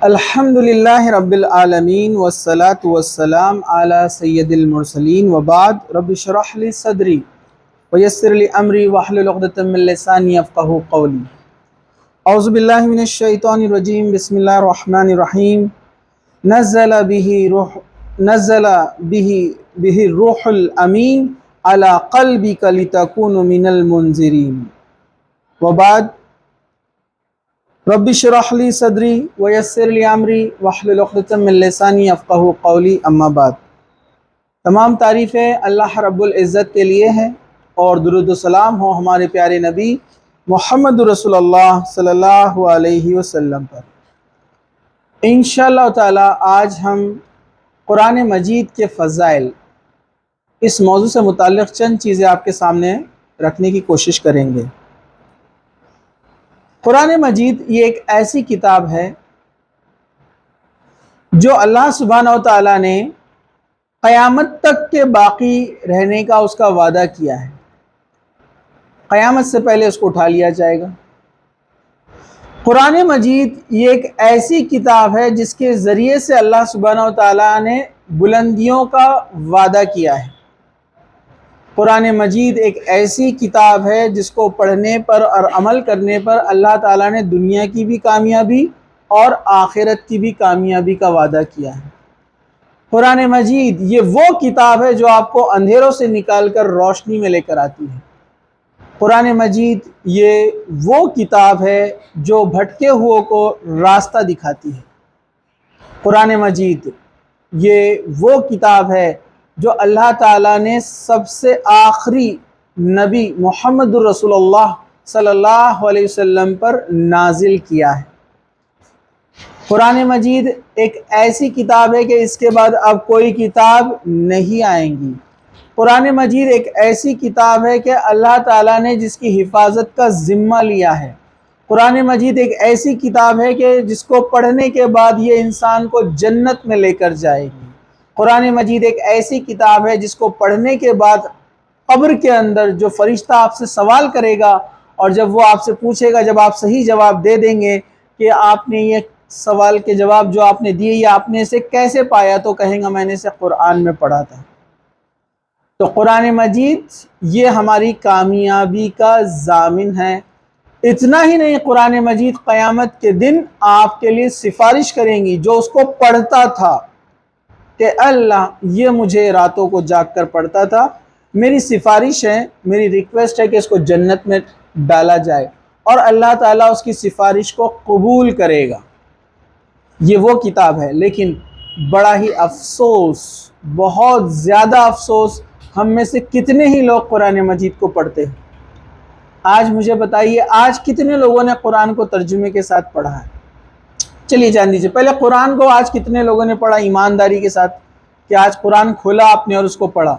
الحمدللہ رب العالمین والصلاة والسلام علی سید المرسلین وبعد رب اشرح لی صدری ویسر لی امری واحلل عقدۃ من لسانی یفقہوا قولی اعوذ باللہ من الشیطان الرجیم بسم اللہ الرحمن الرحیم نزل به الروح الامین علی قلبک لتکون من المنذرین وبعد رب اشرح لی صدری ویسر لی امری واحلل عقدۃ من لسانی یفقہوا قولی اما بعد۔ تمام تعریفیں اللہ رب العزت کے لیے ہیں اور درود و سلام ہو ہمارے پیارے نبی محمد رسول اللہ صلی اللہ علیہ وسلم پر۔ انشاءاللہ تعالی آج ہم قرآن مجید کے فضائل اس موضوع سے متعلق چند چیزیں آپ کے سامنے رکھنے کی کوشش کریں گے۔ قرآن مجید یہ ایک ایسی کتاب ہے جو اللہ سبحانہ و تعالیٰ نے قیامت تک کے باقی رہنے کا اس کا وعدہ کیا ہے۔ قیامت سے پہلے اس کو اٹھا لیا جائے گا۔ قرآن مجید یہ ایک ایسی کتاب ہے جس کے ذریعے سے اللہ سبحانہ و تعالیٰ نے بلندیوں کا وعدہ کیا ہے۔ قرآن مجید ایک ایسی کتاب ہے جس کو پڑھنے پر اور عمل کرنے پر اللہ تعالیٰ نے دنیا کی بھی کامیابی اور آخرت کی بھی کامیابی کا وعدہ کیا ہے۔ قرآن مجید یہ وہ کتاب ہے جو آپ کو اندھیروں سے نکال کر روشنی میں لے کر آتی ہے۔ قرآن مجید یہ وہ کتاب ہے جو بھٹکے ہوئے کو راستہ دکھاتی ہے۔ قرآن مجید یہ وہ کتاب ہے جو اللہ تعالیٰ نے سب سے آخری نبی محمد رسول اللہ صلی اللہ علیہ وسلم پر نازل کیا ہے۔ قرآن مجید ایک ایسی کتاب ہے کہ اس کے بعد اب کوئی کتاب نہیں آئیں گی۔ قرآن مجید ایک ایسی کتاب ہے کہ اللہ تعالیٰ نے جس کی حفاظت کا ذمہ لیا ہے۔ قرآن مجید ایک ایسی کتاب ہے کہ جس کو پڑھنے کے بعد یہ انسان کو جنت میں لے کر جائے گی۔ قرآن مجید ایک ایسی کتاب ہے جس کو پڑھنے کے بعد قبر کے اندر جو فرشتہ آپ سے سوال کرے گا اور جب وہ آپ سے پوچھے گا، جب آپ صحیح جواب دے دیں گے کہ آپ نے یہ سوال کے جواب جو آپ نے دیے یہ آپ نے اسے کیسے پایا، تو کہیں گا میں نے اسے قرآن میں پڑھا تھا۔ تو قرآن مجید یہ ہماری کامیابی کا ضامن ہے۔ اتنا ہی نہیں، قرآن مجید قیامت کے دن آپ کے لیے سفارش کریں گی جو اس کو پڑھتا تھا کہ اللہ یہ مجھے راتوں کو جاگ کر پڑھتا تھا، میری سفارش ہے، میری ریکویسٹ ہے کہ اس کو جنت میں ڈالا جائے، اور اللہ تعالیٰ اس کی سفارش کو قبول کرے گا۔ یہ وہ کتاب ہے، لیکن بڑا ہی افسوس، بہت زیادہ افسوس، ہم میں سے کتنے ہی لوگ قرآن مجید کو پڑھتے ہیں؟ آج مجھے بتائیے، آج کتنے لوگوں نے قرآن کو ترجمے کے ساتھ پڑھا ہے؟ چلیے جان دیجیے، پہلے قرآن کو آج کتنے لوگوں نے پڑھا ایمانداری کے ساتھ کہ آج قرآن کھولا آپ نے اور اس کو پڑھا؟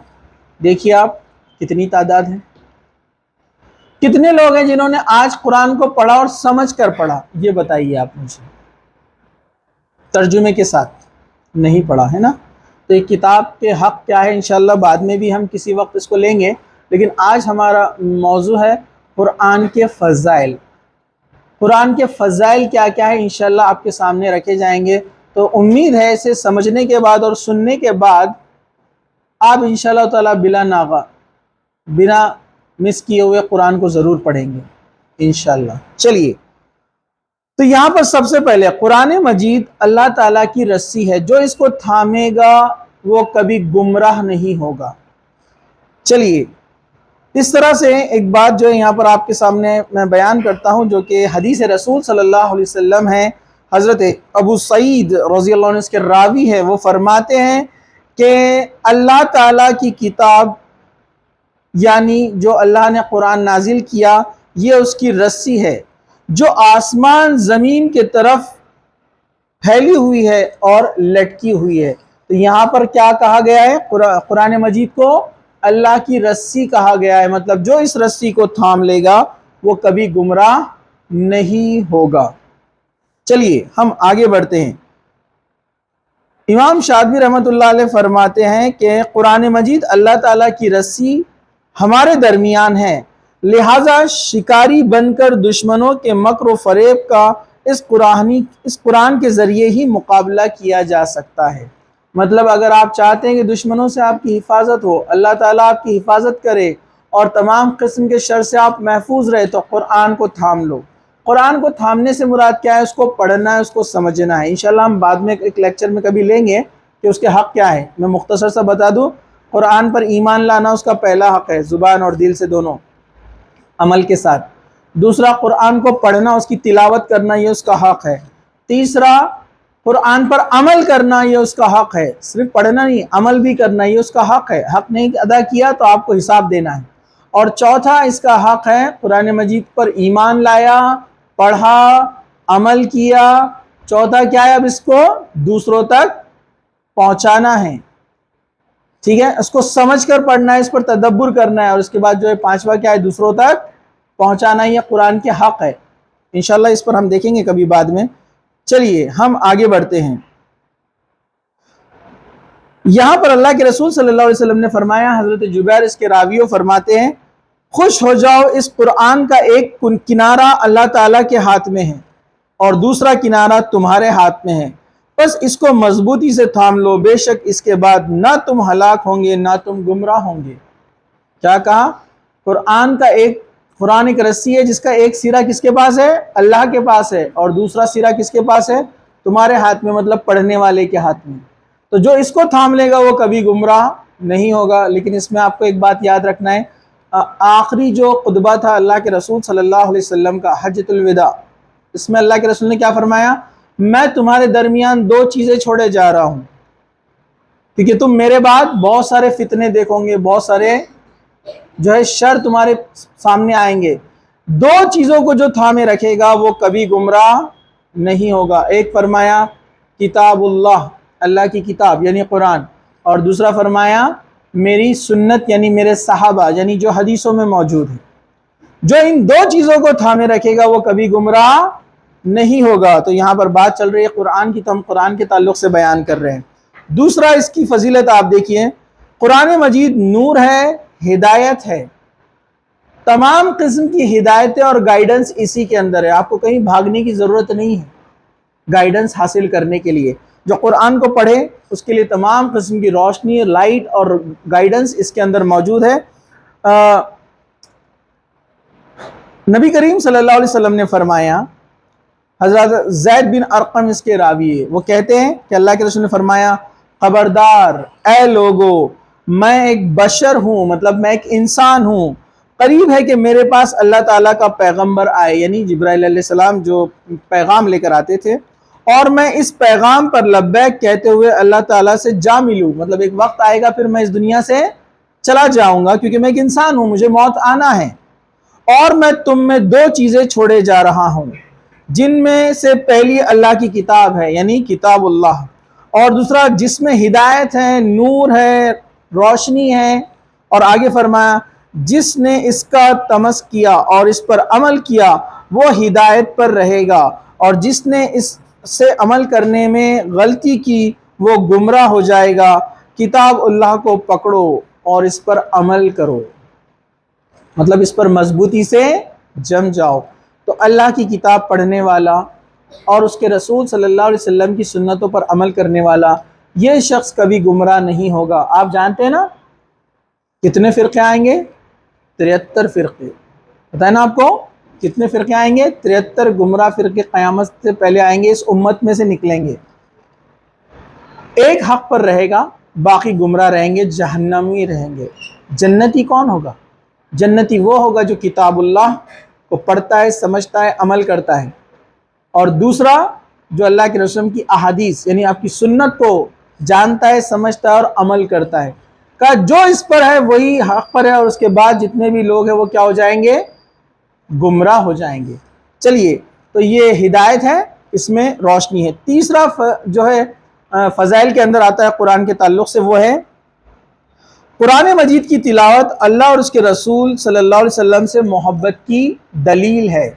دیکھیے آپ کتنی تعداد ہے۔ کتنے لوگ ہیں جنہوں نے آج قرآن کو پڑھا اور سمجھ کر پڑھا؟ یہ بتائیے آپ مجھے۔ ترجمے کے ساتھ نہیں پڑھا ہے نا؟ تو یہ کتاب کے حق کیا ہے انشاءاللہ بعد میں بھی ہم کسی وقت اس کو لیں گے، لیکن آج ہمارا موضوع ہے قرآن کے فضائل۔ قرآن کے فضائل کیا کیا ہے انشاءاللہ آپ کے سامنے رکھے جائیں گے، تو امید ہے اسے سمجھنے کے بعد اور سننے کے بعد آپ انشاءاللہ تعالی بلا ناغہ، بنا مس کیے ہوئے قرآن کو ضرور پڑھیں گے انشاءاللہ۔ چلیے، تو یہاں پر سب سے پہلے قرآن مجید اللہ تعالیٰ کی رسی ہے، جو اس کو تھامے گا وہ کبھی گمراہ نہیں ہوگا۔ چلیے، اس طرح سے ایک بات جو یہاں پر آپ کے سامنے میں بیان کرتا ہوں، جو کہ حدیث رسول صلی اللہ علیہ وسلم ہے، حضرت ابو سعید رضی اللہ عنہ اس کے راوی ہے، وہ فرماتے ہیں کہ اللہ تعالیٰ کی کتاب یعنی جو اللہ نے قرآن نازل کیا، یہ اس کی رسی ہے جو آسمان زمین کے طرف پھیلی ہوئی ہے اور لٹکی ہوئی ہے۔ تو یہاں پر کیا کہا گیا ہے؟ قرآن مجید کو اللہ کی رسی کہا گیا ہے، مطلب جو اس رسی کو تھام لے گا وہ کبھی گمراہ نہیں ہوگا۔ چلیے ہم آگے بڑھتے ہیں۔ امام شاطبی رحمۃ اللہ علیہ فرماتے ہیں کہ قرآن مجید اللہ تعالیٰ کی رسی ہمارے درمیان ہے، لہٰذا شکاری بن کر دشمنوں کے مکر و فریب کا اس قرآن کے ذریعے ہی مقابلہ کیا جا سکتا ہے۔ مطلب اگر آپ چاہتے ہیں کہ دشمنوں سے آپ کی حفاظت ہو، اللہ تعالیٰ آپ کی حفاظت کرے اور تمام قسم کے شر سے آپ محفوظ رہے، تو قرآن کو تھام لو۔ قرآن کو تھامنے سے مراد کیا ہے؟ اس کو پڑھنا ہے، اس کو سمجھنا ہے۔ انشاءاللہ ہم بعد میں ایک لیکچر میں کبھی لیں گے کہ اس کے حق کیا ہے۔ میں مختصر سا بتا دوں، قرآن پر ایمان لانا اس کا پہلا حق ہے، زبان اور دل سے دونوں، عمل کے ساتھ۔ دوسرا، قرآن کو پڑھنا، اس کی تلاوت کرنا، یہ اس کا حق ہے۔ تیسرا، قرآن پر عمل کرنا، یہ اس کا حق ہے۔ صرف پڑھنا نہیں، عمل بھی کرنا، یہ اس کا حق ہے۔ حق نہیں ادا کیا تو آپ کو حساب دینا ہے۔ اور چوتھا اس کا حق ہے، قرآن مجید پر ایمان لایا، پڑھا، عمل کیا، چوتھا کیا ہے؟ اب اس کو دوسروں تک پہنچانا ہے، ٹھیک ہے؟ اس کو سمجھ کر پڑھنا ہے، اس پر تدبر کرنا ہے، اور اس کے بعد جو ہے پانچواں کیا ہے؟ دوسروں تک پہنچانا، یہ قرآن کے حق ہے۔ انشاءاللہ اس پر ہم دیکھیں گے کبھی بعد میں۔ چلیے ہم آگے بڑھتے ہیں۔ یہاں پر اللہ کے رسول صلی اللہ علیہ وسلم نے فرمایا، حضرت جبیر اس کے راویوں فرماتے ہیں، خوش ہو جاؤ، اس قرآن کا ایک کنارہ اللہ تعالیٰ کے ہاتھ میں ہے اور دوسرا کنارہ تمہارے ہاتھ میں ہے، بس اس کو مضبوطی سے تھام لو، بے شک اس کے بعد نہ تم ہلاک ہوں گے نہ تم گمراہ ہوں گے۔ کیا کہا؟ قرآن ایک رسی ہے جس کا ایک سرا کس کے پاس ہے؟ اللہ کے پاس ہے، اور دوسرا سرا کس کے پاس ہے؟ تمہارے ہاتھ میں، مطلب پڑھنے والے کے ہاتھ میں۔ تو جو اس کو تھام لے گا وہ کبھی گمراہ نہیں ہوگا۔ لیکن اس میں آپ کو ایک بات یاد رکھنا ہے، آخری جو خطبہ تھا اللہ کے رسول صلی اللہ علیہ وسلم کا، حجۃ الوداع، اس میں اللہ کے رسول نے کیا فرمایا؟ میں تمہارے درمیان دو چیزیں چھوڑے جا رہا ہوں، کیونکہ تم میرے بعد بہت سارے فتنے دیکھو گے، بہت سارے جو ہے شر تمہارے سامنے آئیں گے۔ دو چیزوں کو جو تھامے رکھے گا وہ کبھی گمراہ نہیں ہوگا۔ ایک فرمایا کتاب اللہ، اللہ کی کتاب یعنی قرآن، اور دوسرا فرمایا میری سنت یعنی میرے صحابہ، یعنی جو حدیثوں میں موجود ہے۔ جو ان دو چیزوں کو تھامے رکھے گا وہ کبھی گمراہ نہیں ہوگا۔ تو یہاں پر بات چل رہی ہے قرآن کی، تو ہم قرآن کے تعلق سے بیان کر رہے ہیں۔ دوسرا اس کی فضیلت آپ دیکھیے، قرآن مجید نور ہے، ہدایت ہے، تمام قسم کی ہدایتیں اور گائیڈنس اسی کے اندر ہے۔ آپ کو کہیں بھاگنے کی ضرورت نہیں ہے گائیڈنس حاصل کرنے کے لیے۔ جو قرآن کو پڑھے اس کے لیے تمام قسم کی روشنی، لائٹ اور گائیڈنس اس کے اندر موجود ہے۔ نبی کریم صلی اللہ علیہ وسلم نے فرمایا، حضرت زید بن ارقم اس کے راوی ہے، وہ کہتے ہیں کہ اللہ کے رسول نے فرمایا، خبردار اے لوگو، میں ایک بشر ہوں، مطلب میں ایک انسان ہوں، قریب ہے کہ میرے پاس اللہ تعالیٰ کا پیغمبر آئے، یعنی جبرائیل علیہ السلام جو پیغام لے کر آتے تھے، اور میں اس پیغام پر لبیک کہتے ہوئے اللہ تعالیٰ سے جا ملوں، مطلب ایک وقت آئے گا پھر میں اس دنیا سے چلا جاؤں گا، کیونکہ میں ایک انسان ہوں، مجھے موت آنا ہے، اور میں تم میں دو چیزیں چھوڑے جا رہا ہوں، جن میں سے پہلی اللہ کی کتاب ہے یعنی کتاب اللہ، اور دوسرا جس میں ہدایت ہے، نور ہے، روشنی ہے، اور آگے فرمایا جس نے اس کا تمس کیا اور اس پر عمل کیا وہ ہدایت پر رہے گا، اور جس نے اس سے عمل کرنے میں غلطی کی وہ گمراہ ہو جائے گا۔ کتاب اللہ کو پکڑو اور اس پر عمل کرو، مطلب اس پر مضبوطی سے جم جاؤ۔ تو اللہ کی کتاب پڑھنے والا اور اس کے رسول صلی اللہ علیہ وسلم کی سنتوں پر عمل کرنے والا، یہ شخص کبھی گمراہ نہیں ہوگا۔ آپ جانتے ہیں نا کتنے فرقے آئیں گے؟ 73 فرقے، بتائیں نا آپ کو کتنے فرقے آئیں گے؟ 73 گمراہ فرقے قیامت سے پہلے آئیں گے، اس امت میں سے نکلیں گے۔ ایک حق پر رہے گا، باقی گمراہ رہیں گے، جہنمی رہیں گے۔ جنتی کون ہوگا؟ جنتی وہ ہوگا جو کتاب اللہ کو پڑھتا ہے، سمجھتا ہے، عمل کرتا ہے، اور دوسرا جو اللہ کے رسول کی احادیث یعنی آپ کی سنت کو جانتا ہے، سمجھتا ہے اور عمل کرتا ہے۔ کہا جو اس پر ہے وہی حق پر ہے، اور اس کے بعد جتنے بھی لوگ ہیں وہ کیا ہو جائیں گے؟ گمراہ ہو جائیں گے۔ چلیے، تو یہ ہدایت ہے، اس میں روشنی ہے۔ تیسرا جو ہے فضائل کے اندر آتا ہے قرآن کے تعلق سے، وہ ہے قرآن مجید کی تلاوت اللہ اور اس کے رسول صلی اللہ علیہ وسلم سے محبت کی دلیل ہے۔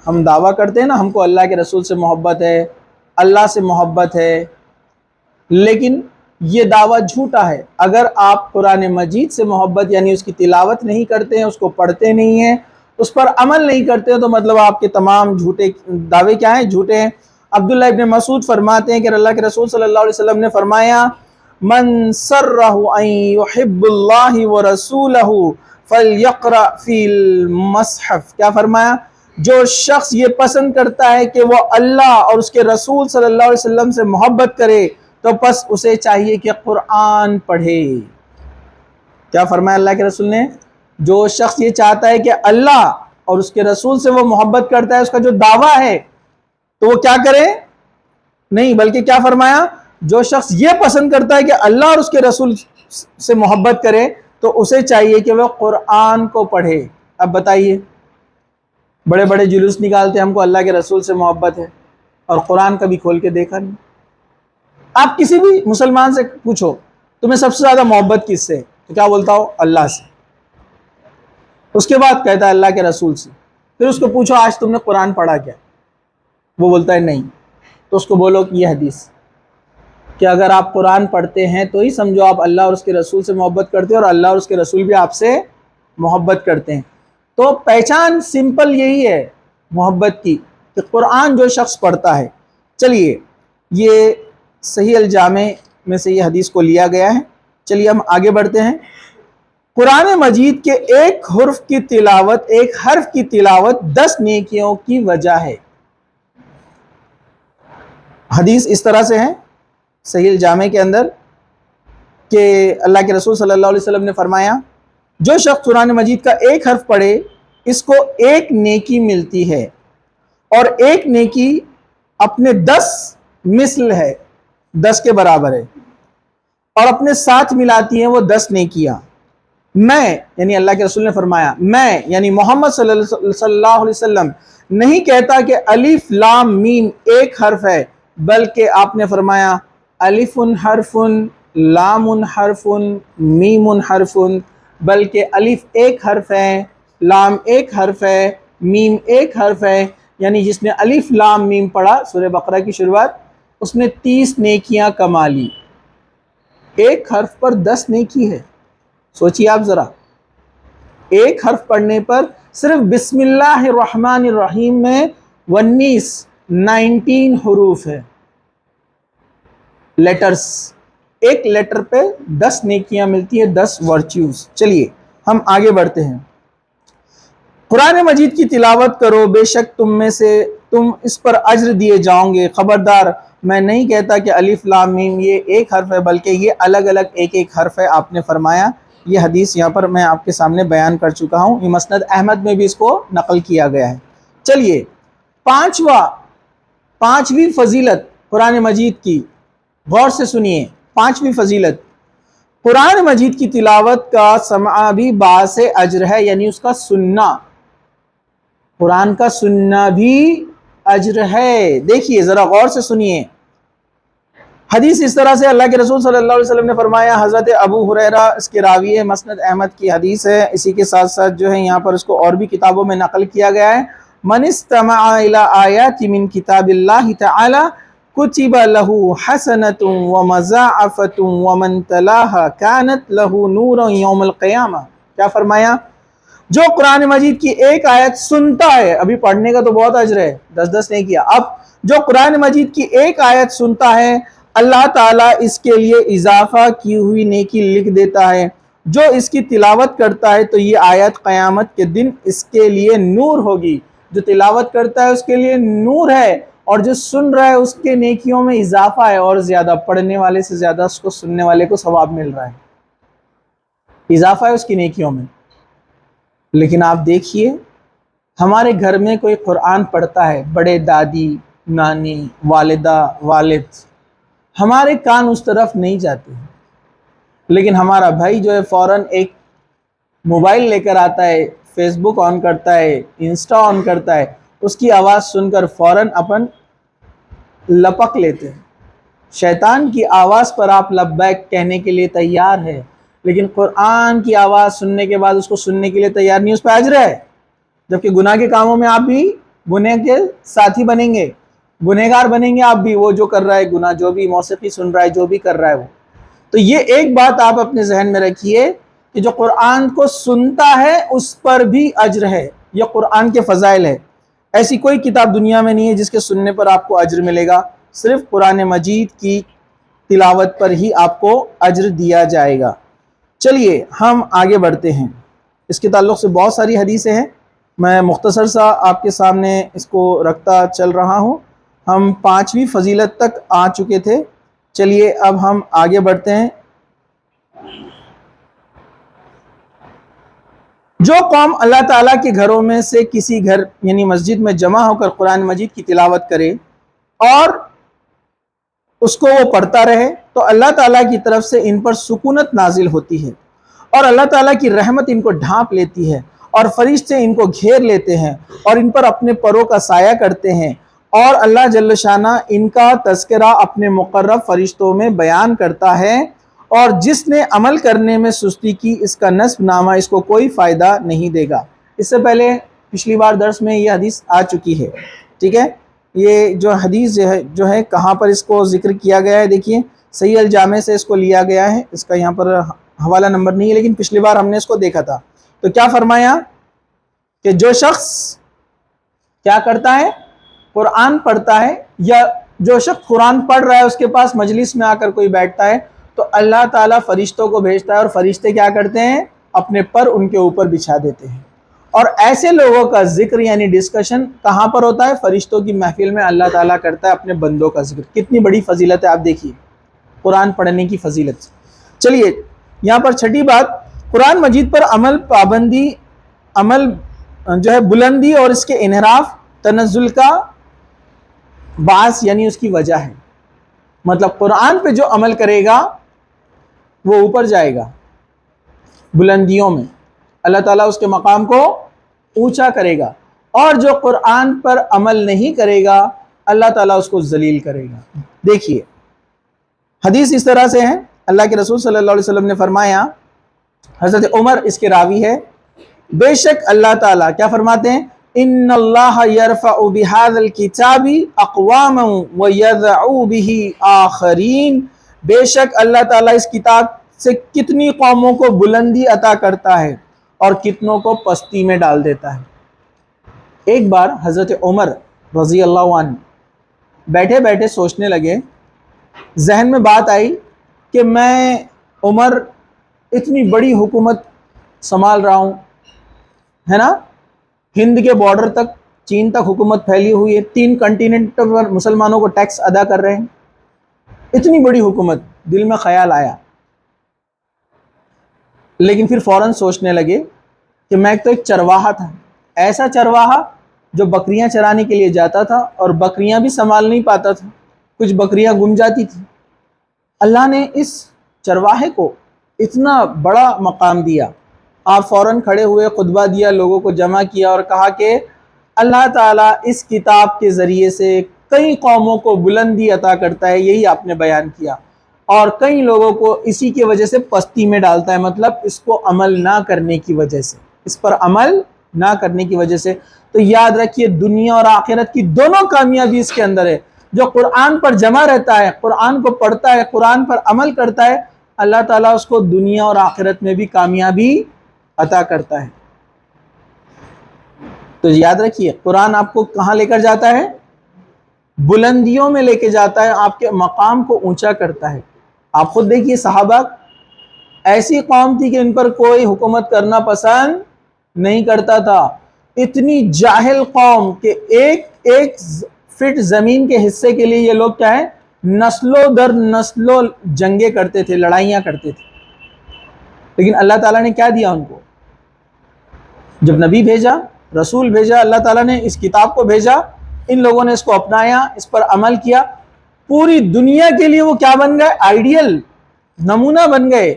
ہم دعویٰ کرتے ہیں نا ہم کو اللہ کے رسول سے محبت ہے، اللہ سے محبت ہے، لیکن یہ دعویٰ جھوٹا ہے۔ اگر آپ قرآن مجید سے محبت یعنی اس کی تلاوت نہیں کرتے ہیں، اس کو پڑھتے نہیں ہیں، اس پر عمل نہیں کرتے تو مطلب آپ کے تمام جھوٹے دعوے کیا ہیں؟ جھوٹے ہیں۔ عبداللہ ابن مسعود فرماتے ہیں کہ اللہ کے رسول صلی اللہ علیہ وسلم نے فرمایا من سرہ ان یحب اللہ ورسولہ فلیقرأ فی المصحف، کیا فرمایا؟ جو شخص یہ پسند کرتا ہے کہ وہ اللہ اور اس کے رسول صلی اللہ علیہ وسلم سے محبت کرے تو پس اسے چاہیے کہ قرآن پڑھے۔ کیا فرمایا اللہ کے رسول نے؟ جو شخص یہ چاہتا ہے کہ اللہ اور اس کے رسول سے وہ محبت کرتا ہے، اس کا جو دعویٰ ہے، تو وہ کیا کرے؟ نہیں، بلکہ کیا فرمایا؟ جو شخص یہ پسند کرتا ہے کہ اللہ اور اس کے رسول سے محبت کرے تو اسے چاہیے کہ وہ قرآن کو پڑھے۔ اب بتائیے، بڑے بڑے جلوس نکالتے ہیں ہم کو اللہ کے رسول سے محبت ہے، اور قرآن کبھی کھول کے دیکھا نہیں۔ آپ کسی بھی مسلمان سے پوچھو تمہیں سب سے زیادہ محبت کس سے، تو کیا بولتا ہو؟ اللہ سے۔ اس کے بعد کہتا ہے اللہ کے رسول سے۔ پھر اس کو پوچھو آج تم نے قرآن پڑھا کیا، وہ بولتا ہے نہیں، تو اس کو بولو کہ یہ حدیث کہ اگر آپ قرآن پڑھتے ہیں تو ہی سمجھو آپ اللہ اور اس کے رسول سے محبت کرتے ہیں، اور اللہ اور اس کے رسول بھی آپ سے محبت کرتے ہیں۔ تو پہچان سمپل یہی ہے محبت کی کہ قرآن جو شخص پڑھتا ہے۔ چلیے، یہ صحیح الجامع میں سے یہ حدیث کو لیا گیا ہے۔ چلیے ہم آگے بڑھتے ہیں۔ قرآن مجید کے ایک حرف کی تلاوت، ایک حرف کی تلاوت 10 نیکیوں کی وجہ ہے۔ حدیث اس طرح سے ہے صحیح الجامع کے اندر کہ اللہ کے رسول صلی اللہ علیہ وسلم نے فرمایا جو شخص قرآن مجید کا ایک حرف پڑھے اس کو ایک نیکی ملتی ہے، اور ایک نیکی اپنے 10 مثل ہے، 10 کے برابر ہے، اور اپنے ساتھ ملاتی ہیں وہ 10 نیکیاں۔ میں یعنی اللہ کے رسول نے فرمایا، میں یعنی محمد صلی اللہ علیہ وسلم نہیں کہتا کہ الف لام میم ایک حرف ہے، بلکہ آپ نے فرمایا الف حرف لام حرف میم حرف، بلکہ الف ایک حرف ہے، لام ایک حرف ہے، میم ایک حرف ہے۔ یعنی جس نے الف لام میم پڑھا سورہ بقرہ کی شروعات، اس نے 30 نیکیاں کما لی۔ ایک حرف پر 10 نیکی ہے۔ سوچیے آپ ذرا، ایک حرف پڑھنے پر صرف بسم اللہ الرحمن الرحیم میں 19 حروف ہے، لیٹرز، ایک لیٹر پہ 10 نیکیاں ملتی ہے، 10 ورچیوز۔ چلیے ہم آگے بڑھتے ہیں۔ قرآن مجید کی تلاوت کرو، بے شک تم اس پر اجر دیے جاؤ گے۔ خبردار، میں نہیں کہتا کہ الف لام میم یہ ایک حرف ہے، بلکہ یہ الگ الگ ایک ایک حرف ہے، آپ نے فرمایا۔ یہ حدیث یہاں پر میں آپ کے سامنے بیان کر چکا ہوں، یہ مسند احمد میں بھی اس کو نقل کیا گیا ہے۔ چلیے پانچویں فضیلت قرآن مجید کی، غور سے سنیے۔ 5ویں فضیلت، قرآن مجید کی تلاوت کا سماع بھی باعث اجر ہے، یعنی اس کا سننا، قرآن کا سننا بھی اجر ہے۔ دیکھیے ذرا غور سے سنیے، حدیث اس طرح سے اللہ کے رسول صلی اللہ علیہ وسلم نے فرمایا، حضرت ابو ہریرہ اس کے راوی ہے، مسند احمد کی حدیث ہے، اسی کے ساتھ ساتھ جو ہے یہاں پر اس کو اور بھی کتابوں میں نقل کیا گیا ہے۔ من استمع الى آیات من کتاب اللہ تعالی کتب له حسنۃ ومضاعفۃ ومن تلاها كانت له نورا یوم القیامہ۔ کیا فرمایا؟ جو قرآن مجید کی ایک آیت سنتا ہے، ابھی پڑھنے کا تو بہت اجر ہے، 10 نہیں کیا، اب جو قرآن مجید کی ایک آیت سنتا ہے اللہ تعالیٰ اس کے لیے اضافہ کی ہوئی نیکی لکھ دیتا ہے۔ جو اس کی تلاوت کرتا ہے تو یہ آیت قیامت کے دن اس کے لیے نور ہوگی۔ جو تلاوت کرتا ہے اس کے لیے نور ہے، اور جو سن رہا ہے اس کے نیکیوں میں اضافہ ہے، اور زیادہ پڑھنے والے سے زیادہ اس کو سننے والے کو ثواب مل رہا ہے، اضافہ ہے اس کی نیکیوں میں۔ لیکن آپ دیکھیے ہمارے گھر میں کوئی قرآن پڑھتا ہے، بڑے دادی نانی والدہ والد، ہمارے کان اس طرف نہیں جاتے، لیکن ہمارا بھائی جو ہے فوراً ایک موبائل لے کر آتا ہے، فیس بک آن کرتا ہے، انسٹا آن کرتا ہے، اس کی آواز سن کر فوراً اپن لپک لیتے ہیں۔ شیطان کی آواز پر آپ لبیک کہنے کے لیے تیار ہے، لیکن قرآن کی آواز سننے کے بعد اس کو سننے کے لیے تیار نہیں، اس پہ اجر ہے۔ جبکہ گناہ کے کاموں میں آپ بھی گناہ کے ساتھی بنیں گے، گنہگار بنیں گے آپ بھی، وہ جو کر رہا ہے گناہ، جو بھی موسیقی سن رہا ہے، جو بھی کر رہا ہے وہ۔ تو یہ ایک بات آپ اپنے ذہن میں رکھیے کہ جو قرآن کو سنتا ہے اس پر بھی اجر ہے، یہ قرآن کے فضائل ہے۔ ایسی کوئی کتاب دنیا میں نہیں ہے جس کے سننے پر آپ کو اجر ملے گا، صرف قرآن مجید کی تلاوت پر ہی آپ کو اجر دیا جائے گا۔ چلیے ہم آگے بڑھتے ہیں۔ اس کے تعلق سے بہت ساری حدیثیں ہیں، میں مختصر سا آپ کے سامنے اس کو رکھتا چل رہا ہوں۔ ہم 5ویں فضیلت تک آ چکے تھے، چلیے اب ہم آگے بڑھتے ہیں۔ جو قوم اللہ تعالیٰ کے گھروں میں سے کسی گھر یعنی مسجد میں جمع ہو کر قرآن مجید کی تلاوت کرے اور اس کو وہ پڑھتا رہے تو اللہ تعالیٰ کی طرف سے ان پر سکونت نازل ہوتی ہے اور اللہ تعالیٰ کی رحمت ان کو ڈھانپ لیتی ہے اور فرشتے ان کو گھیر لیتے ہیں اور ان پر اپنے پروں کا سایہ کرتے ہیں، اور اللہ جل شانہ ان کا تذکرہ اپنے مقرب فرشتوں میں بیان کرتا ہے، اور جس نے عمل کرنے میں سستی کی اس کا نصب نامہ اس کو کوئی فائدہ نہیں دے گا۔ اس سے پہلے پچھلی بار درس میں یہ حدیث آ چکی ہے، ٹھیک ہے۔ یہ جو حدیث جو ہے کہاں پر اس کو ذکر کیا گیا ہے، دیکھیے صحیح الجامع سے اس کو لیا گیا ہے، اس کا یہاں پر حوالہ نمبر نہیں ہے، لیکن پچھلی بار ہم نے اس کو دیکھا تھا۔ تو کیا فرمایا کہ جو شخص کیا کرتا ہے، قرآن پڑھتا ہے، یا جو شخص قرآن پڑھ رہا ہے اس کے پاس مجلس میں آ کر کوئی بیٹھتا ہے تو اللہ تعالیٰ فرشتوں کو بھیجتا ہے اور فرشتے کیا کرتے ہیں، اپنے پر ان کے اوپر بچھا دیتے ہیں، اور ایسے لوگوں کا ذکر یعنی ڈسکشن کہاں پر ہوتا ہے، فرشتوں کی محفل میں اللہ تعالیٰ کرتا ہے اپنے بندوں کا ذکر۔ کتنی بڑی فضیلت ہے، آپ دیکھیے قرآن پڑھنے کی فضیلت۔ چلیے یہاں پر چھٹی بات، قرآن مجید پر عمل پابندی، عمل جو ہے بلندی اور اس کے انحراف تنزل کا باعث یعنی اس کی وجہ ہے، مطلب قرآن پہ جو عمل کرے گا وہ اوپر جائے گا بلندیوں میں، اللہ تعالیٰ اس کے مقام کو اونچا کرے گا، اور جو قرآن پر عمل نہیں کرے گا اللہ تعالیٰ اس کو ذلیل کرے گا۔ دیکھیے حدیث اس طرح سے ہے، اللہ کے رسول صلی اللہ علیہ وسلم نے فرمایا، حضرت عمر اس کے راوی ہے، بے شک اللہ تعالیٰ کیا فرماتے ہیں، ان اللہ یرفع بہذا الکتاب اقواما ویضع بہ آخرین، بے شک اللہ تعالیٰ اس کتاب سے کتنی قوموں کو بلندی عطا کرتا ہے اور کتنوں کو پستی میں ڈال دیتا ہے۔ ایک بار حضرت عمر رضی اللہ عنہ بیٹھے بیٹھے سوچنے لگے، ذہن میں بات آئی کہ میں عمر اتنی بڑی حکومت سنبھال رہا ہوں، ہے نا، ہند کے بارڈر تک چین تک حکومت پھیلی ہوئی ہے، 3 کنٹیننٹ پر مسلمانوں کو ٹیکس ادا کر رہے ہیں، اتنی بڑی حکومت، دل میں خیال آیا، لیکن پھر فوراً سوچنے لگے کہ میں تو ایک چرواہا تھا، ایسا چرواہا جو بکریاں چرانے کے لیے جاتا تھا اور بکریاں بھی سنبھال نہیں پاتا تھا، کچھ بکریاں گم جاتی تھی۔ اللہ نے اس چرواہے کو اتنا بڑا مقام دیا، آپ فوراً کھڑے ہوئے، خطبہ دیا، لوگوں کو جمع کیا اور کہا کہ اللہ تعالیٰ اس کتاب کے ذریعے سے کئی قوموں کو بلندی عطا کرتا ہے، یہی آپ نے بیان کیا، اور کئی لوگوں کو اسی کی وجہ سے پستی میں ڈالتا ہے، مطلب اس کو عمل نہ کرنے کی وجہ سے، اس پر عمل نہ کرنے کی وجہ سے۔ تو یاد رکھیے دنیا اور آخرت کی دونوں کامیابی اس کے اندر ہے۔ جو قرآن پر جمع رہتا ہے، قرآن کو پڑھتا ہے، قرآن پر عمل کرتا ہے، اللہ تعالیٰ اس کو دنیا اور آخرت میں بھی کامیابی عطا کرتا ہے۔ تو یاد رکھیے قرآن آپ کو کہاں لے کر جاتا ہے، بلندیوں میں لے کے جاتا ہے، آپ کے مقام کو اونچا کرتا ہے۔ آپ خود دیکھیے صحابہ ایسی قوم تھی کہ ان پر کوئی حکومت کرنا پسند نہیں کرتا تھا، اتنی جاہل قوم کہ ایک فٹ زمین کے حصے کے لیے یہ لوگ کیا ہے، نسلوں در نسلوں جنگیں کرتے تھے، لڑائیاں کرتے تھے، لیکن اللہ تعالیٰ نے کیا دیا ان کو، جب نبی بھیجا، رسول بھیجا، اللہ تعالیٰ نے اس کتاب کو بھیجا، ان لوگوں نے اس کو اپنایا، اس پر عمل کیا، پوری دنیا کے لیے وہ کیا بن گئے، آئیڈیل، نمونہ بن گئے،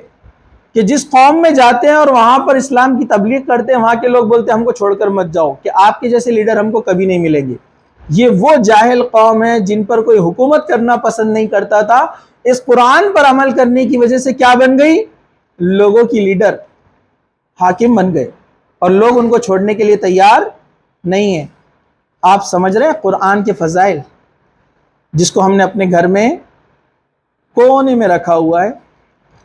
کہ جس قوم میں جاتے ہیں اور وہاں پر اسلام کی تبلیغ کرتے ہیں، وہاں کے لوگ بولتے ہیں ہم کو چھوڑ کر مت جاؤ، کہ آپ کے جیسے لیڈر ہم کو کبھی نہیں ملیں گے۔ یہ وہ جاہل قوم ہے جن پر کوئی حکومت کرنا پسند نہیں کرتا تھا، اس قرآن پر عمل کرنے کی وجہ سے کیا بن گئی، لوگوں کی لیڈر، حاکم بن گئے، اور لوگ ان کو چھوڑنے کے لیے تیار نہیں ہیں۔ آپ سمجھ رہے ہیں قرآن کے فضائل، جس کو ہم نے اپنے گھر میں کونے میں رکھا ہوا ہے،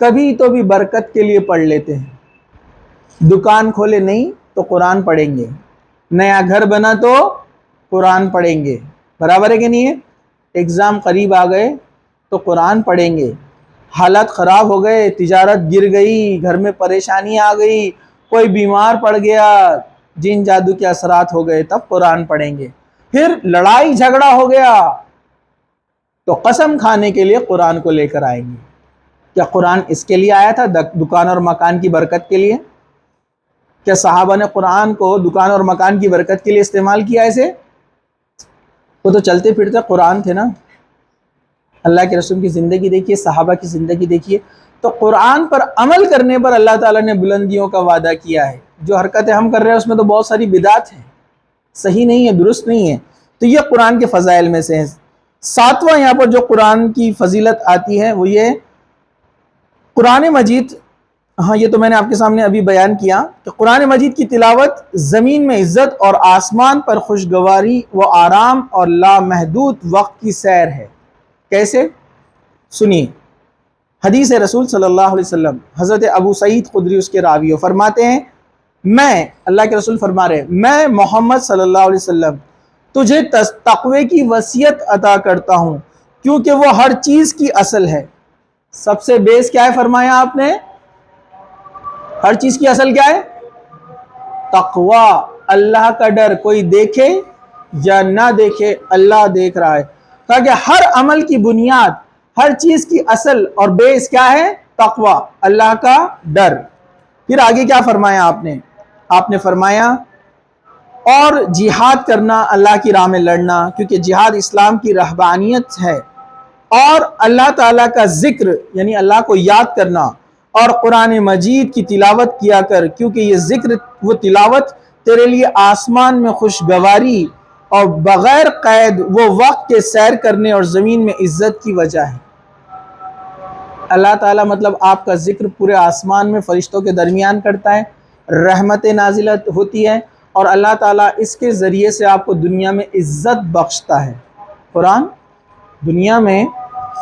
کبھی تو بھی برکت کے لیے پڑھ لیتے ہیں، دکان کھولے نہیں تو قرآن پڑھیں گے، نیا گھر بنا تو قرآن پڑھیں گے، برابر ہے کہ نہیں ہے؟ ایگزام قریب آ گئے تو قرآن پڑھیں گے، حالات خراب ہو گئے، تجارت گر گئی، گھر میں پریشانی آ گئی، کوئی بیمار پڑ گیا، جن جادو کے اثرات ہو گئے، تب قرآن پڑھیں گے۔ پھر لڑائی جھگڑا ہو گیا تو قسم کھانے کے لیے قرآن کو لے کر آئیں گے۔ کیا قرآن اس کے لیے آیا تھا، دکان اور مکان کی برکت کے لیے؟ کیا صحابہ نے قرآن کو دکان اور مکان کی برکت کے لیے استعمال کیا ایسے؟ وہ تو چلتے پھرتے قرآن تھے نا۔ اللہ کے رسول کی زندگی دیکھیے، صحابہ کی زندگی دیکھیے، تو قرآن پر عمل کرنے پر اللہ تعالیٰ نے بلندیوں کا وعدہ کیا ہے۔ جو حرکتیں ہم کر رہے ہیں اس میں تو بہت ساری بدعت ہیں، صحیح نہیں ہے، درست نہیں ہے، تو یہ قرآن کے فضائل میں سے ہے۔ ساتواں یہاں پر جو قرآن کی فضیلت آتی ہے وہ یہ قرآن مجید، ہاں یہ تو میں نے آپ کے سامنے ابھی بیان کیا کہ قرآن مجید کی تلاوت زمین میں عزت اور آسمان پر خوشگواری و آرام اور لامحدود وقت کی سیر ہے۔ کیسے؟ سنیے، حدیث رسول صلی اللہ علیہ وسلم، حضرت ابو سعید خدری اس کے راوی فرماتے ہیں، میں، اللہ کے رسول فرما رہے ہیں، میں محمد صلی اللہ علیہ وسلم تجھے تقوی کی وصیت عطا کرتا ہوں کیونکہ وہ ہر چیز کی اصل ہے۔ سب سے بیس کیا ہے فرمایا آپ نے؟ ہر چیز کی اصل کیا ہے؟ تقوی، اللہ کا ڈر، کوئی دیکھے یا نہ دیکھے اللہ دیکھ رہا ہے، تاکہ ہر عمل کی بنیاد، ہر چیز کی اصل اور بیس کیا ہے؟ تقوی، اللہ کا ڈر۔ پھر آگے کیا فرمایا آپ نے فرمایا اور جہاد کرنا، اللہ کی راہ میں لڑنا، کیونکہ جہاد اسلام کی رہبانیت ہے، اور اللہ تعالیٰ کا ذکر یعنی اللہ کو یاد کرنا، اور قرآن مجید کی تلاوت کیا کر، کیونکہ یہ ذکر وہ تلاوت تیرے لیے آسمان میں خوشگواری اور بغیر قید وہ وقت کے سیر کرنے اور زمین میں عزت کی وجہ ہے۔ اللہ تعالیٰ مطلب آپ کا ذکر پورے آسمان میں فرشتوں کے درمیان کرتا ہے، رحمت نازلت ہوتی ہے، اور اللہ تعالیٰ اس کے ذریعے سے آپ کو دنیا میں عزت بخشتا ہے۔ قرآن دنیا میں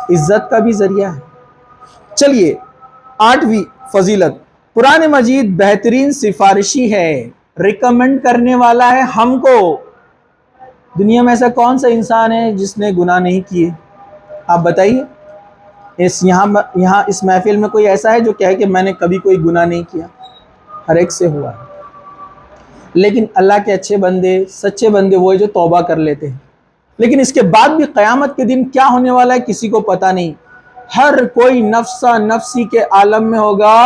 عزت کا بھی ذریعہ ہے۔ چلیے، 8ویں فضیلت، قرآن مجید بہترین سفارشی ہے، ریکمنڈ کرنے والا ہے ہم کو۔ دنیا میں ایسا کون سا انسان ہے جس نے گناہ نہیں کیے؟ آپ بتائیے، یہاں اس محفل میں کوئی ایسا ہے جو کہے کہ میں نے کبھی کوئی گناہ نہیں کیا؟ ہر ایک سے ہوا ہے، لیکن اللہ کے اچھے بندے، سچے بندے وہ جو توبہ کر لیتے ہیں۔ لیکن اس کے بعد بھی قیامت کے دن کیا ہونے والا ہے کسی کو پتہ نہیں۔ ہر کوئی نفسا نفسی کے عالم میں ہوگا۔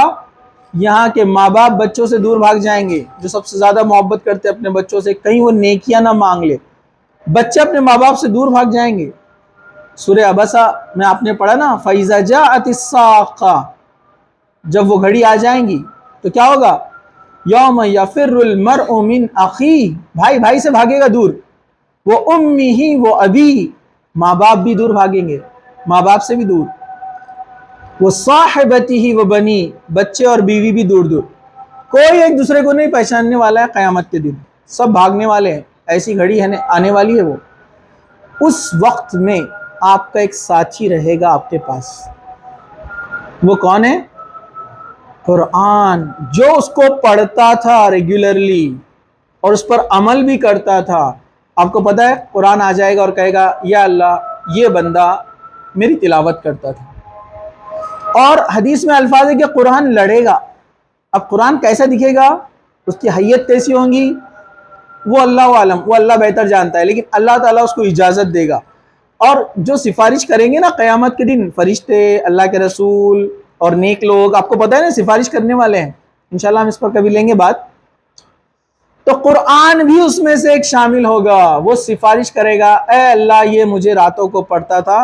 یہاں کے ماں باپ بچوں سے دور بھاگ جائیں گے، جو سب سے زیادہ محبت کرتے اپنے بچوں سے، کہیں وہ نیکیاں نہ مانگ لے، بچے اپنے ماں باپ سے دور بھاگ جائیں گے۔ سورہ عبسہ میں آپ نے پڑھا نا، فَإِذَا جَاءَتِ السَّاقَةُ، جب وہ گھڑی آ جائیں گی تو کیا ہوگا؟ یوم یفر المرء من اخیہ، بھائی بھائی سے بھاگے گا دور، وہ امہ وہ ابی، ماں باپ بھی دور بھاگیں گے، ماں باپ سے بھی دور، وہ صاحبتہ و بنی، بچے اور بیوی بھی دور دور، کوئی ایک دوسرے کو نہیں پہچاننے والا ہے قیامت کے دن، سب بھاگنے والے ہیں۔ ایسی گھڑی ہے آنے والی ہے وہ۔ اس وقت میں آپ کا ایک ساتھی رہے گا آپ کے پاس، وہ کون ہے؟ قرآن، جو اس کو پڑھتا تھا ریگولرلی اور اس پر عمل بھی کرتا تھا۔ آپ کو پتہ ہے قرآن آ جائے گا اور کہے گا یا اللہ یہ بندہ میری تلاوت کرتا تھا، اور حدیث میں الفاظ ہے کہ قرآن لڑے گا۔ اب قرآن کیسا دکھے گا، اس کی حیت کیسی ہوں گی، وہ اللہ عالم، وہ اللہ بہتر جانتا ہے، لیکن اللہ تعالیٰ اس کو اجازت دے گا۔ اور جو سفارش کریں گے نا قیامت کے دن، فرشتے، اللہ کے رسول اور نیک لوگ، آپ کو پتہ ہے نا سفارش کرنے والے ہیں، انشاءاللہ ہم اس پر کبھی لیں گے بات، تو قرآن بھی اس میں سے ایک شامل ہوگا۔ وہ سفارش کرے گا، اے اللہ یہ مجھے راتوں کو پڑھتا تھا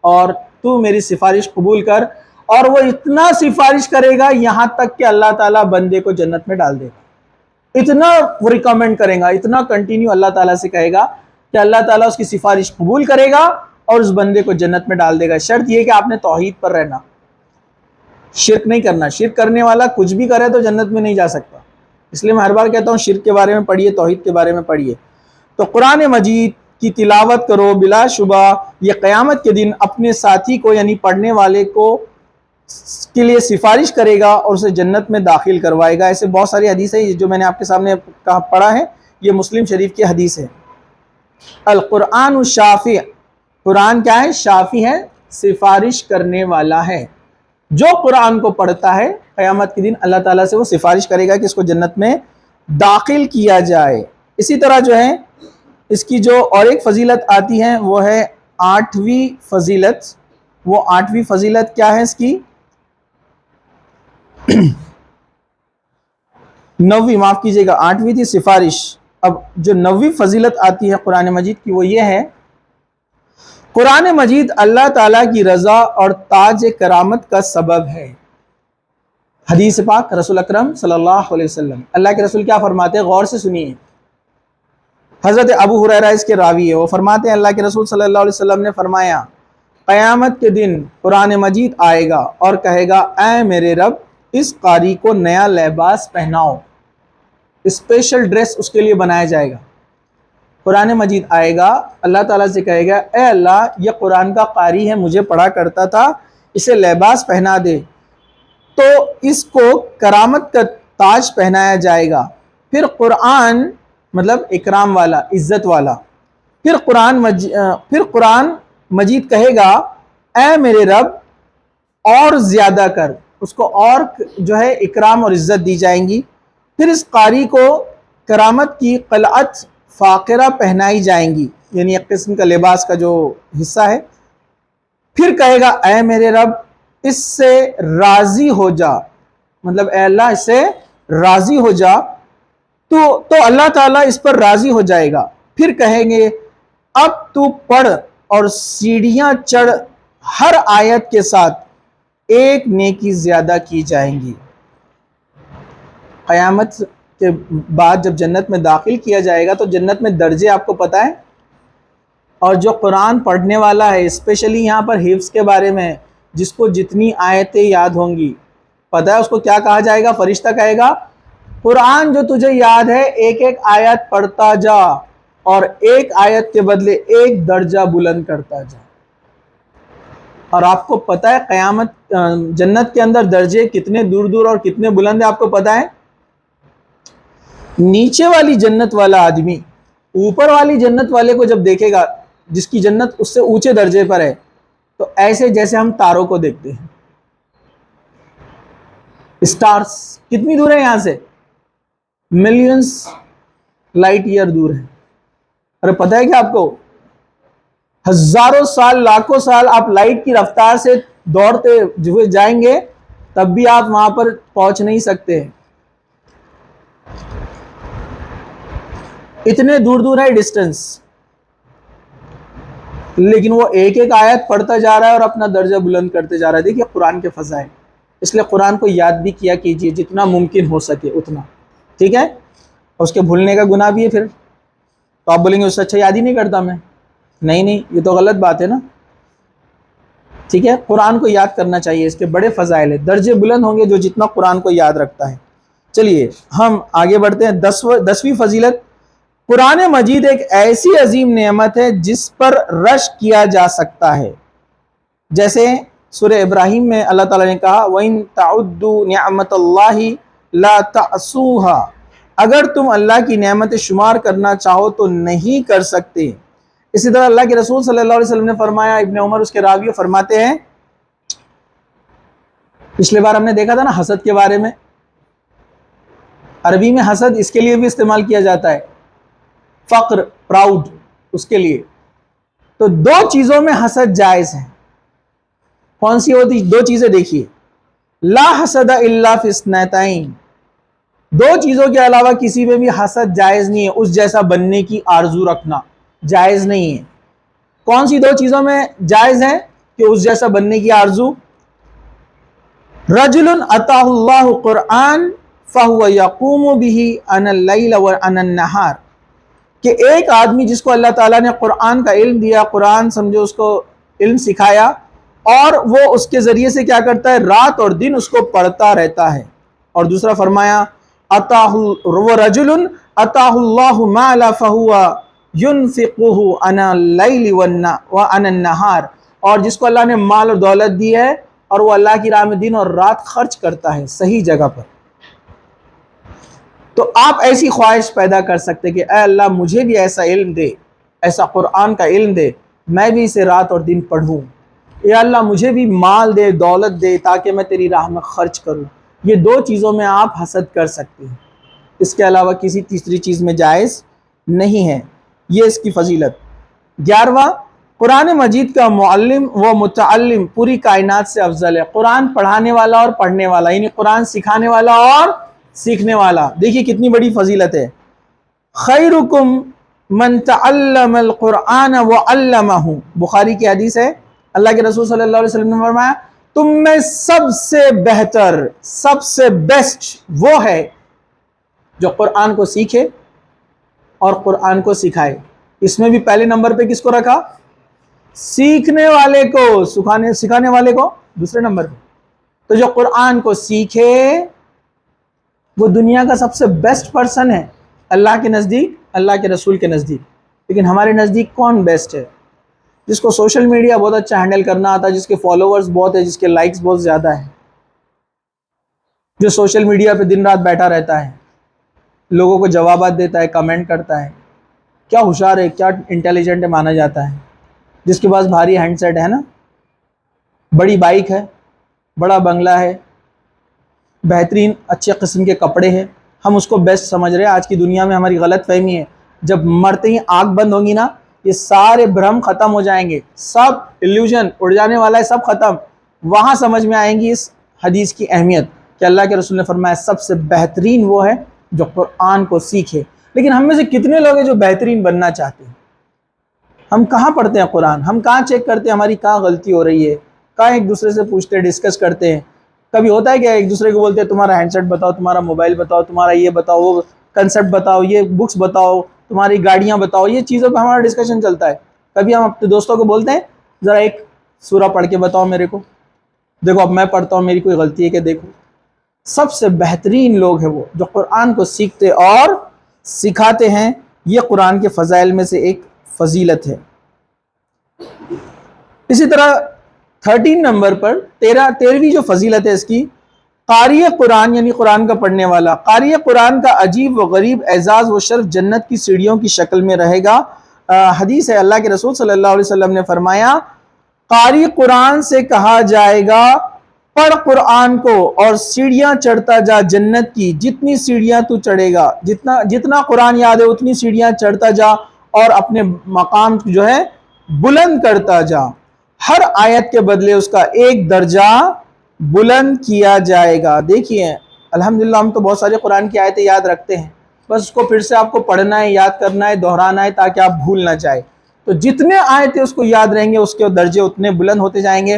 اور تو میری سفارش قبول کر، اور وہ اتنا سفارش کرے گا یہاں تک کہ اللہ تعالیٰ بندے کو جنت میں ڈال دے گا۔ اتنا وہ ریکمنڈ کرے گا، اتنا کنٹینیو اللہ تعالیٰ سے کہے گا کہ اللہ تعالیٰ اس کی سفارش قبول کرے گا اور اس بندے کو جنت میں ڈال دے گا۔ شرط یہ کہ آپ نے توحید پر رہنا، شرک نہیں کرنا۔ شرک کرنے والا کچھ بھی کرے تو جنت میں نہیں جا سکتا، اس لیے میں ہر بار کہتا ہوں شرک کے بارے میں پڑھیے، توحید کے بارے میں پڑھیے۔ تو قرآن مجید کی تلاوت کرو، بلا شبہ یہ قیامت کے دن اپنے ساتھی کو یعنی پڑھنے والے کو کے لیے سفارش کرے گا اور اسے جنت میں داخل کروائے گا۔ ایسے بہت ساری حدیث ہیں جو میں نے آپ کے سامنے پڑھا ہے یہ مسلم شریف کی حدیث ہے۔ القرآن الشافع، قرآن کیا ہے؟ شافی ہے، سفارش کرنے والا ہے۔ جو قرآن کو پڑھتا ہے قیامت کے دن اللہ تعالیٰ سے وہ سفارش کرے گا کہ اس کو جنت میں داخل کیا جائے۔ اسی طرح جو ہے اس کی جو اور ایک فضیلت آتی ہے وہ ہے 8ویں فضیلت۔ وہ 8ویں فضیلت کیا ہے اس کی؟ 9ویں، معاف کیجیے گا، 8ویں تھی سفارش۔ اب جو 9ویں فضیلت آتی ہے قرآن مجید کی وہ یہ ہے، قرآن مجید اللہ تعالیٰ کی رضا اور تاج کرامت کا سبب ہے۔ حدیث پاک رسول اکرم صلی اللہ علیہ وسلم، اللہ کے رسول کیا فرماتے ہیں؟ غور سے سنیے۔ حضرت ابو ہریرہ اس کے راوی ہے، وہ فرماتے ہیں اللہ کے رسول صلی اللہ علیہ وسلم نے فرمایا، قیامت کے دن قرآن مجید آئے گا اور کہے گا، اے میرے رب اس قاری کو نیا لباس پہناؤ، اسپیشل ڈریس اس کے لیے بنایا جائے گا۔ قرآن مجید آئے گا، اللہ تعالیٰ سے کہے گا، اے اللہ یہ قرآن کا قاری ہے، مجھے پڑھا کرتا تھا، اسے لباس پہنا دے۔ تو اس کو کرامت کا تاج پہنایا جائے گا۔ پھر قرآن مطلب اکرام والا، عزت والا، پھر قرآن مجید کہے گا، اے میرے رب اور زیادہ کر، اس کو اور جو ہے اکرام اور عزت دی جائیں گی۔ پھر اس قاری کو کرامت کی قلعت فاقرہ پہنائی جائیں گی، یعنی ایک قسم کا لباس کا جو حصہ ہے۔ پھر کہے گا، اے میرے رب اس سے راضی ہو جا، مطلب اے اللہ اس سے راضی ہو جا، تو اللہ تعالیٰ اس پر راضی ہو جائے گا۔ پھر کہیں گے، اب تو پڑھ، اور سیڑھیاں چڑھ، ہر آیت کے ساتھ ایک نیکی زیادہ کی جائیں گی۔ قیامت کے بعد جب جنت میں داخل کیا جائے گا تو جنت میں درجے آپ کو پتہ ہے، اور جو قرآن پڑھنے والا ہے، اسپیشلی یہاں پر حفظ کے بارے میں، جس کو جتنی آیتیں یاد ہوں گی، پتہ ہے اس کو کیا کہا جائے گا؟ فرشتہ کہے گا، قرآن جو تجھے یاد ہے ایک ایک آیت پڑھتا جا، اور ایک آیت کے بدلے ایک درجہ بلند کرتا جا۔ اور آپ کو پتہ ہے قیامت جنت کے اندر درجے کتنے دور دور اور کتنے بلند ہیں آپ کو پتہ ہے؟ نیچے والی جنت والا آدمی اوپر والی جنت والے کو جب دیکھے گا، جس کی جنت اس سے اونچے درجے پر ہے، تو ایسے جیسے ہم تاروں کو دیکھتے ہیں۔ اسٹارز کتنی دور ہے یہاں سے؟ ملینز لائٹ ایئر دور ہے۔ اور پتہ ہے کہ آپ کو ہزاروں سال، لاکھوں سال آپ لائٹ کی رفتار سے دوڑتے ہوئے جائیں گے، تب بھی آپ وہاں پر پہنچ نہیں سکتے۔ اتنے دور دور ہے ڈسٹنس، لیکن وہ ایک ایک آیت پڑھتا جا رہا ہے اور اپنا درجہ بلند کرتے جا رہا ہے۔ دیکھیے قرآن کے فضائل، اس لیے قرآن کو یاد بھی کیا کیجیے جتنا ممکن ہو سکے اتنا، ٹھیک ہے؟ اور اس کے بھولنے کا گناہ بھی ہے پھر، تو آپ بولیں گے اس سے اچھا یاد ہی نہیں کرتا میں۔ نہیں، یہ تو غلط بات ہے نا، ٹھیک ہے؟ قرآن کو یاد کرنا چاہیے، اس کے بڑے فضائل ہیں، درجے بلند ہوں گے جو جتنا قرآن کو یاد رکھتا ہے۔ چلیے ہم آگے بڑھتے ہیں۔ 10ویں فضیلت، قرآن مجید ایک ایسی عظیم نعمت ہے جس پر رشک کیا جا سکتا ہے۔ جیسے سورہ ابراہیم میں اللہ تعالیٰ نے کہا، وَإِن تَعُدُّوا نِعْمَةَ اللَّهِ لَا تَحْصُوهَا، اگر تم اللہ کی نعمت شمار کرنا چاہو تو نہیں کر سکتے۔ اسی طرح اللہ کے رسول صلی اللہ علیہ وسلم نے فرمایا، ابن عمر اس کے راوی فرماتے ہیں، پچھلے بار ہم نے دیکھا تھا نا حسد کے بارے میں، عربی میں حسد اس کے لیے بھی استعمال کیا جاتا ہے، فقر، پراؤڈ، اس کے لیے۔ تو دو چیزوں میں حسد جائز ہے۔ کون سی ہوتی دو چیزیں؟ دیکھیے، لا حسد الا فی اثنتین، دو چیزوں کے علاوہ کسی میں بھی حسد جائز نہیں ہے۔ اس جیسا بننے کی آرزو رکھنا جائز نہیں ہے۔ کون سی دو چیزوں میں جائز ہے کہ اس جیسا بننے کی آرزو؟ رجل اتاہ اللہ قرآن فہو یقوم بہ انا اللیل وانا النہار، کہ ایک آدمی جس کو اللہ تعالیٰ نے قرآن کا علم دیا، قرآن سمجھو اس کو علم سکھایا، اور وہ اس کے ذریعے سے کیا کرتا ہے؟ رات اور دن اس کو پڑھتا رہتا ہے۔ اور دوسرا فرمایا، رجل اتاہ اللہ مالا فہو ينفقه انا اللیل وانا النہار، اور جس کو اللہ نے مال اور دولت دی ہے اور وہ اللہ کی راہ میں دن اور رات خرچ کرتا ہے صحیح جگہ پر۔ تو آپ ایسی خواہش پیدا کر سکتے کہ اے اللہ مجھے بھی ایسا علم دے، ایسا قرآن کا علم دے، میں بھی اسے رات اور دن پڑھوں۔ اے اللہ مجھے بھی مال دے، دولت دے، تاکہ میں تیری راہ میں خرچ کروں۔ یہ دو چیزوں میں آپ حسد کر سکتے ہیں، اس کے علاوہ کسی تیسری چیز میں جائز نہیں ہے۔ یہ اس کی فضیلت۔ 11واں، قرآن مجید کا معلم و متعلم پوری کائنات سے افضل ہے۔ قرآن پڑھانے والا اور پڑھنے والا، یعنی قرآن سکھانے والا اور سیکھنے والا، دیکھیے کتنی بڑی فضیلت ہے۔ خیرکم من تعلم القرآن وعلمہ، بخاری کی حدیث ہے، اللہ کے رسول صلی اللہ علیہ وسلم نے فرمایا تم میں سب سے بہتر، سب سے بیسٹ وہ ہے جو قرآن کو سیکھے اور قرآن کو سکھائے۔ اس میں بھی پہلے نمبر پہ کس کو رکھا؟ سیکھنے والے کو، سکھانے والے کو دوسرے نمبر پہ۔ تو جو قرآن کو سیکھے وہ دنیا کا سب سے بیسٹ پرسن ہے اللہ کے نزدیک، اللہ کے رسول کے نزدیک۔ لیکن ہمارے نزدیک کون بیسٹ ہے؟ جس کو سوشل میڈیا بہت اچھا ہینڈل کرنا آتا ہے، جس کے فالوورز بہت ہے، جس کے لائکس بہت زیادہ ہیں، جو سوشل میڈیا پہ دن رات بیٹھا رہتا ہے، لوگوں کو جوابات دیتا ہے، کمنٹ کرتا ہے، کیا ہوشیار ہے، کیا انٹیلیجنٹ ہے مانا جاتا ہے، جس کے پاس بھاری ہینڈ سیٹ ہے نا، بڑی بائک ہے، بڑا بنگلہ ہے، بہترین اچھے قسم کے کپڑے ہیں، ہم اس کو بیسٹ سمجھ رہے ہیں۔ آج کی دنیا میں ہماری غلط فہمی ہے، جب مرتے ہی آنکھ بند ہوگی نا یہ سارے بھرم ختم ہو جائیں گے، سب ایلیوژن اڑ جانے والا ہے، سب ختم۔ وہاں سمجھ میں آئیں گی اس حدیث کی اہمیت کہ اللہ کے رسول نے فرمایا سب سے بہترین وہ ہے جو قرآن کو سیکھے۔ لیکن ہم میں سے کتنے لوگ ہیں جو بہترین بننا چاہتے ہیں؟ ہم کہاں پڑھتے ہیں قرآن؟ ہم کہاں چیک کرتے ہیں ہماری کہاں غلطی ہو رہی ہے؟ کہاں ایک دوسرے سے پوچھتے ہیں، ڈسکس کرتے ہیں؟ کبھی ہوتا ہے کہ ایک دوسرے کو بولتے ہیں تمہارا ہینڈ سیٹ بتاؤ، تمہارا موبائل بتاؤ، تمہارا یہ بتاؤ، وہ کنسپٹ بتاؤ، یہ بکس بتاؤ، تمہاری گاڑیاں بتاؤ، یہ چیزوں پہ ہمارا ڈسکشن چلتا ہے۔ کبھی ہم اپنے دوستوں کو بولتے ہیں ذرا ایک سورہ پڑھ کے بتاؤ میرے کو، دیکھو اب میں پڑھتا ہوں میری کوئی غلطی ہے کہ دیکھو۔ سب سے بہترین لوگ ہیں وہ جو قرآن کو سیکھتے اور سکھاتے ہیں۔ یہ قرآن کے فضائل میں سے ایک فضیلت ہے۔ اسی طرح 13 نمبر پر 13ویں جو فضیلت ہے اس کی، قاری قرآن یعنی قرآن کا پڑھنے والا۔ قاری قرآن کا عجیب و غریب اعزاز و شرف جنت کی سیڑھیوں کی شکل میں رہے گا۔ حدیث ہے، اللہ کے رسول صلی اللہ علیہ وسلم نے فرمایا قاری قرآن سے کہا جائے گا پڑھ قرآن کو اور سیڑھیاں چڑھتا جا جنت کی، جتنی سیڑھیاں تو چڑھے گا، جتنا قرآن یاد ہے اتنی سیڑھیاں چڑھتا جا اور اپنے مقام جو ہے بلند کرتا جا، ہر آیت کے بدلے اس کا ایک درجہ بلند کیا جائے گا۔ دیکھیے الحمدللہ ہم تو بہت سارے قرآن کی آیتیں یاد رکھتے ہیں، بس اس کو پھر سے آپ کو پڑھنا ہے، یاد کرنا ہے، دہرانا ہے تاکہ آپ بھول نہ جائے۔ تو جتنے آیتیں اس کو یاد رہیں گے اس کے درجے اتنے بلند ہوتے جائیں گے۔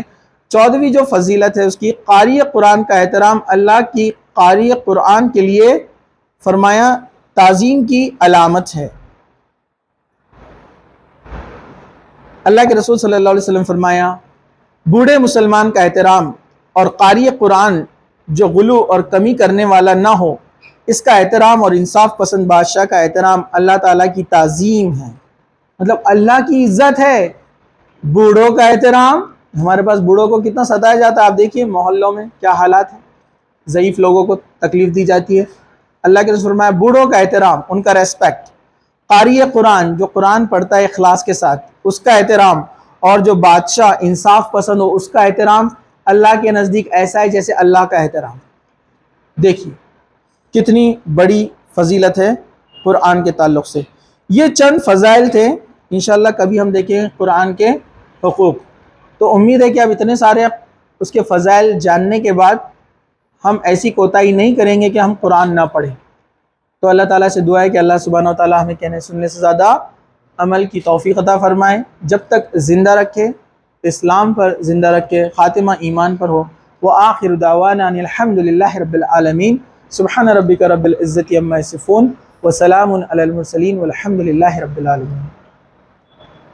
14ویں جو فضیلت ہے اس کی، قاری قرآن کا احترام اللہ کی قاری قرآن کے لیے فرمایا تعظیم کی علامت ہے۔ اللہ کے رسول صلی اللہ علیہ وسلم فرمایا بوڑھے مسلمان کا احترام اور قاری قرآن جو غلو اور کمی کرنے والا نہ ہو، اس کا احترام اور انصاف پسند بادشاہ کا احترام اللہ تعالیٰ کی تعظیم ہے، مطلب اللہ کی عزت ہے۔ بوڑھوں کا احترام، ہمارے پاس بوڑھوں کو کتنا ستایا جاتا ہے، آپ دیکھیے محلوں میں کیا حالات ہیں، ضعیف لوگوں کو تکلیف دی جاتی ہے۔ اللہ کے رسول فرمایا بوڑھوں کا احترام، ان کا ریسپیکٹ۔ قاری قرآن جو قرآن پڑھتا ہے اخلاص کے ساتھ، اس کا احترام، اور جو بادشاہ انصاف پسند ہو اس کا احترام اللہ کے نزدیک ایسا ہے جیسے اللہ کا احترام۔ دیکھیے کتنی بڑی فضیلت ہے قرآن کے تعلق سے۔ یہ چند فضائل تھے، انشاءاللہ کبھی ہم دیکھیں قرآن کے حقوق۔ تو امید ہے کہ اب اتنے سارے اس کے فضائل جاننے کے بعد ہم ایسی کوتاہی نہیں کریں گے کہ ہم قرآن نہ پڑھیں۔ تو اللہ تعالیٰ سے دعا ہے کہ اللہ سبحانہ و تعالیٰ ہمیں کہنے سننے سے زیادہ عمل کی توفیق عطا فرمائے، جب تک زندہ رکھے، اسلام پر زندہ رکھے، خاتمہ ایمان پر ہو۔ وآخر دعوانا ان الحمد للہ رب العالمین۔ سبحان ربک رب العزت عما یصفون وسلام علی المرسلین والحمد للہ رب العالمین۔